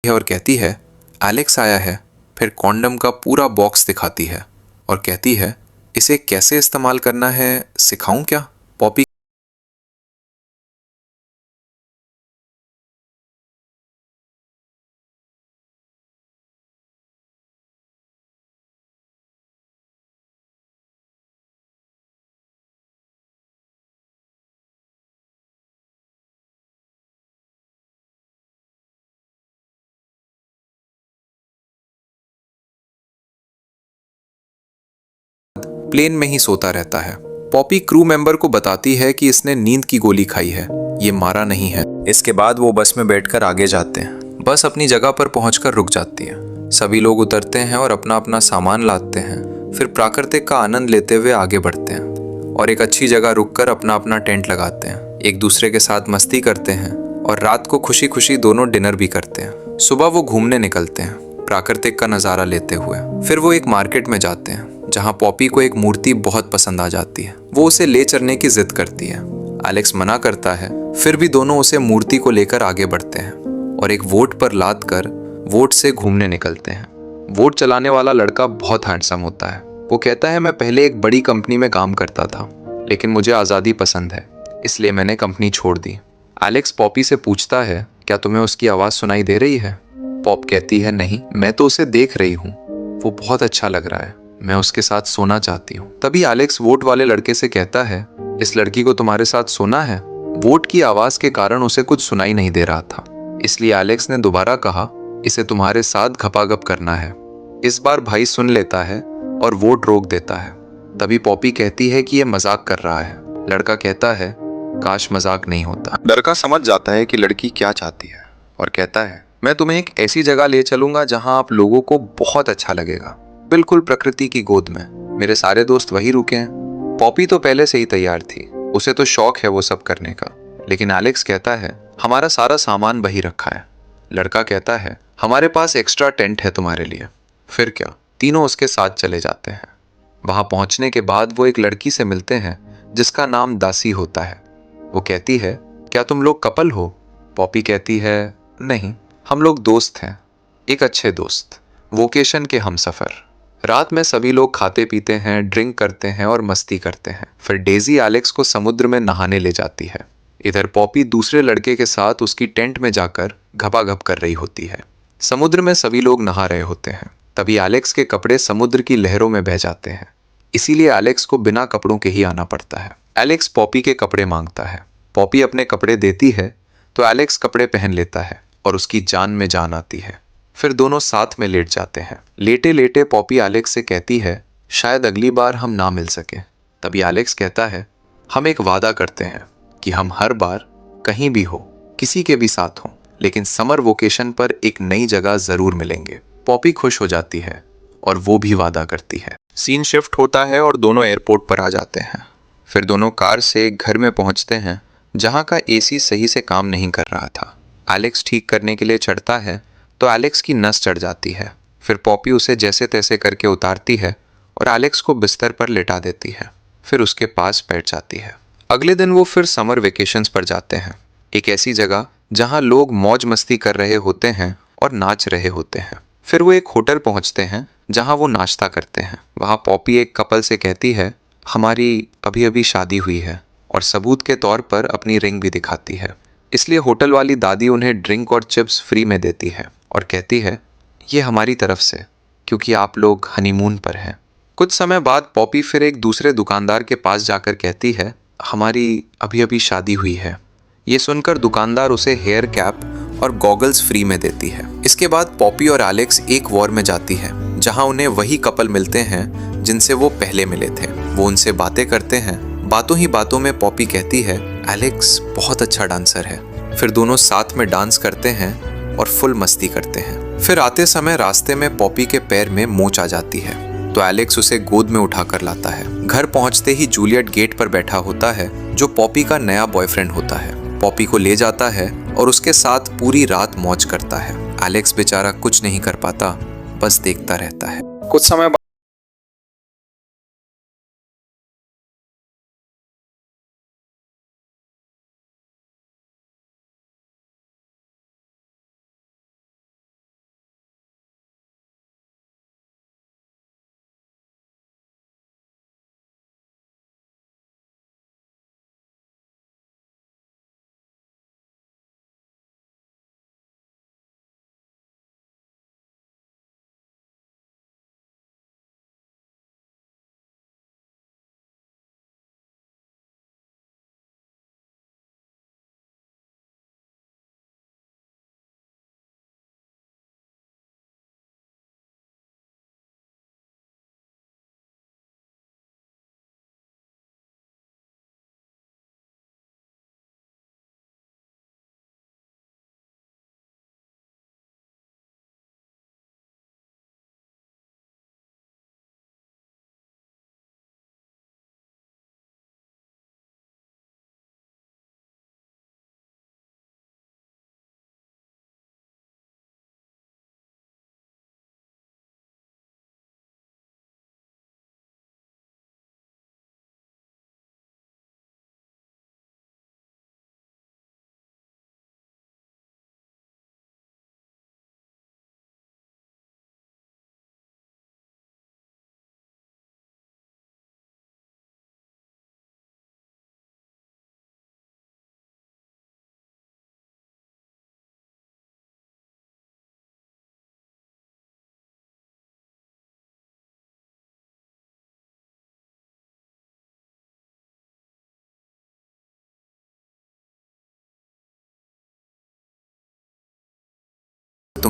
है और कहती है एलेक्स आया है। फिर कॉन्डम का पूरा बॉक्स दिखाती है और कहती है इसे कैसे इस्तेमाल करना है सिखाऊं क्या। पॉपी प्लेन में ही सोता रहता है। पॉपी क्रू मेंबर को बताती है कि इसने नींद की गोली खाई है, ये मारा नहीं है। इसके बाद वो बस में बैठकर आगे जाते हैं। बस अपनी जगह पर पहुंचकर रुक जाती है। सभी लोग उतरते हैं और अपना अपना सामान लाते हैं। फिर प्राकृतिक का आनंद लेते हुए आगे बढ़ते हैं और एक अच्छी जगह रुककर अपना अपना टेंट लगाते हैं। एक दूसरे के साथ मस्ती करते हैं और रात को खुशी खुशी दोनों डिनर भी करते हैं। सुबह वो घूमने निकलते हैं, प्राकृतिक का नज़ारा लेते हुए। फिर वो एक मार्केट में जाते हैं जहाँ पॉपी को एक मूर्ति बहुत पसंद आ जाती है। वो उसे ले चलने की जिद करती है। एलेक्स मना करता है। फिर भी दोनों उसे मूर्ति को लेकर आगे बढ़ते हैं और एक वोट पर लाद कर वोट से घूमने निकलते हैं। वोट चलाने वाला लड़का बहुत हैंडसम होता है। वो कहता है मैं पहले एक बड़ी कंपनी में काम करता था, लेकिन मुझे आज़ादी पसंद है, इसलिए मैंने कंपनी छोड़ दी। एलेक्स पॉपी से पूछता है क्या तुम्हें उसकी आवाज़ सुनाई दे रही है। पॉप कहती है नहीं, मैं तो उसे देख रही हूँ, वो बहुत अच्छा लग रहा है, मैं उसके साथ सोना चाहती हूँ। तभी एलेक्स वोट वाले लड़के से कहता है इस लड़की को तुम्हारे साथ सोना है। वोट की आवाज के कारण उसे कुछ सुनाई नहीं दे रहा था, इसलिए एलेक्स ने दोबारा कहा इसे तुम्हारे साथ घपाघप करना है। इस बार भाई सुन लेता है और वोट रोक देता है। तभी पॉपी कहती है कि यह मजाक कर रहा है। लड़का कहता है काश मजाक नहीं होता। लड़का समझ जाता है कि लड़की क्या चाहती है और कहता है मैं तुम्हें एक ऐसी जगह ले चलूंगा जहां आप लोगों को बहुत अच्छा लगेगा, बिल्कुल प्रकृति की गोद में। मेरे सारे दोस्त वही रुके हैं। पॉपी तो पहले से ही तैयार थी, उसे तो शौक है वो सब करने का। लेकिन एलेक्स कहता है हमारा सारा सामान वही रखा है। लड़का कहता है हमारे पास एक्स्ट्रा टेंट है तुम्हारे लिए। फिर क्या, तीनों उसके साथ चले जाते हैं। वहां पहुंचने के बाद वो एक लड़की से मिलते हैं जिसका नाम दासी होता है। वो कहती है क्या तुम लोग कपल हो। पॉपी कहती है नहीं, हम लोग दोस्त हैं, एक अच्छे दोस्त, वोकेशन के हमसफर। रात में सभी लोग खाते पीते हैं, ड्रिंक करते हैं और मस्ती करते हैं। फिर डेजी एलेक्स को समुद्र में नहाने ले जाती है। इधर पॉपी दूसरे लड़के के साथ उसकी टेंट में जाकर घपाघप कर रही होती है। समुद्र में सभी लोग नहा रहे होते हैं। तभी एलेक्स के कपड़े समुद्र की लहरों में बह जाते हैं, इसीलिए एलेक्स को बिना कपड़ों के ही आना पड़ता है। एलेक्स पॉपी के कपड़े मांगता है। पॉपी अपने कपड़े देती है तो एलेक्स कपड़े पहन लेता है और उसकी जान में जान आती है। फिर दोनों साथ में लेट जाते हैं। लेटे लेटे पॉपी एलेक्स से कहती है शायद अगली बार हम ना मिल सके। तभी एलेक्स कहता है हम एक वादा करते हैं कि हम हर बार कहीं भी हो, किसी के भी साथ हो, लेकिन समर वोकेशन पर एक नई जगह जरूर मिलेंगे। पॉपी खुश हो जाती है और वो भी वादा करती है। सीन शिफ्ट होता है और दोनों एयरपोर्ट पर आ जाते हैं। फिर दोनों कार से एक घर में पहुंचते हैं जहां का एसी सही से काम नहीं कर रहा था। एलेक्स ठीक करने के लिए चढ़ता है तो एलेक्स की नस चढ़ जाती है। फिर पॉपी उसे जैसे तैसे करके उतारती है और एलेक्स को बिस्तर पर लेटा देती है। फिर उसके पास बैठ जाती है। अगले दिन वो फिर समर वेकेशंस पर जाते हैं, एक ऐसी जगह जहां लोग मौज मस्ती कर रहे होते हैं और नाच रहे होते हैं। फिर वो एक होटल पहुंचते हैं जहां वो नाश्ता करते हैं। वहां पॉपी एक कपल से कहती है हमारी अभी अभी शादी हुई है, और सबूत के तौर पर अपनी रिंग भी दिखाती है। इसलिए होटल वाली दादी उन्हें ड्रिंक और चिप्स फ्री में देती है और कहती है ये हमारी तरफ से, क्योंकि आप लोग हनीमून पर हैं। कुछ समय बाद पॉपी फिर एक दूसरे दुकानदार के पास जाकर कहती है हमारी अभी अभी शादी हुई है। ये सुनकर दुकानदार उसे हेयर कैप और गॉगल्स फ्री में देती है। इसके बाद पॉपी और एलेक्स एक वॉर में जाती है जहां उन्हें वही कपल मिलते हैं जिनसे वो पहले मिले थे। वो उनसे बातें करते हैं। बातों ही बातों में पॉपी कहती है एलेक्स बहुत अच्छा डांसर है। फिर दोनों साथ में डांस करते हैं और फुल मस्ती करते हैं। फिर आते समय रास्ते में पॉपी के पैर में मोच आ जाती है तो एलेक्स उसे गोद में उठाकर लाता है। घर पहुंचते ही जूलियट गेट पर बैठा होता है जो पॉपी का नया बॉयफ्रेंड होता है। पॉपी को ले जाता है और उसके साथ पूरी रात मौज करता है। एलेक्स बेचारा कुछ नहीं कर पाता, बस देखता रहता है। कुछ समय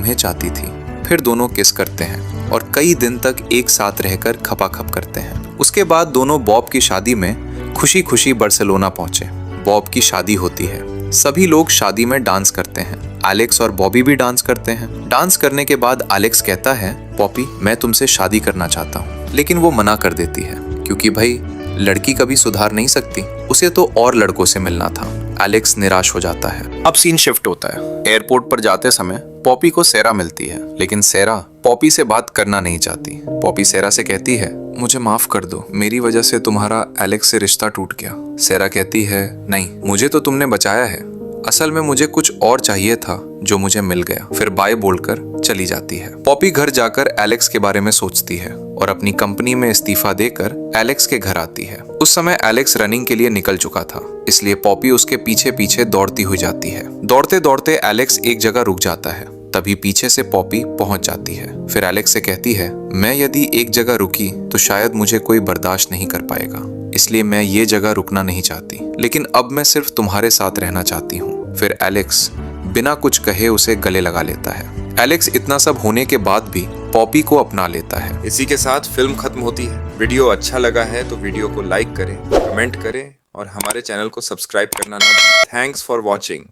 लम्हे चाहती थी। फिर दोनों किस करते हैं और कई दिन तक एक साथ रहकर खपाखप करते हैं। उसके बाद दोनों बॉब की शादी में खुशी खुशी बार्सिलोना पहुंचे। बॉब की शादी होती है। सभी लोग शादी में डांस करते हैं। एलेक्स और बॉबी भी डांस करते हैं। डांस करने के बाद एलेक्स कहता है, पॉपी मैं तुमसे शादी करना चाहता हूँ। लेकिन वो मना कर देती है क्योंकि भाई लड़की कभी सुधार नहीं सकती, उसे तो और लड़कों से मिलना था। एलेक्स निराश हो जाता है। अब सीन शिफ्ट होता है। एयरपोर्ट पर जाते समय पॉपी को सेरा मिलती है, लेकिन सेरा पॉपी से बात करना नहीं चाहती। पॉपी सेरा से कहती है, मुझे माफ कर दो, मेरी वजह से तुम्हारा एलेक्स से रिश्ता टूट गया। सेरा कहती है, नहीं, मुझे तो तुमने बचाया है, असल में मुझे कुछ और चाहिए था जो मुझे मिल गया। फिर बाय बोलकर चली जाती है। पॉपी घर जाकर एलेक्स के बारे में सोचती है और अपनी कंपनी में इस्तीफा देकर एलेक्स के घर आती है। उस समय एलेक्स रनिंग के लिए निकल चुका था, इसलिए पॉपी उसके पीछे पीछे दौड़ती हुई जाती है। दौड़ते दौड़ते एलेक्स एक जगह रुक जाता है। तभी पीछे से पॉपी पहुंच जाती है। फिर एलेक्स से कहती है, मैं यदि एक जगह रुकी तो शायद मुझे कोई बर्दाश्त नहीं कर पाएगा, इसलिए मैं ये जगह रुकना नहीं चाहती, लेकिन अब मैं सिर्फ तुम्हारे साथ रहना चाहती हूँ। फिर एलेक्स बिना कुछ कहे उसे गले लगा लेता है। एलेक्स इतना सब होने के बाद भी पॉपी को अपना लेता है। इसी के साथ फिल्म खत्म होती है। वीडियो अच्छा लगा है तो वीडियो को लाइक करें, कमेंट करें और हमारे चैनल को सब्सक्राइब करना ना भूलें। Thanks for watching.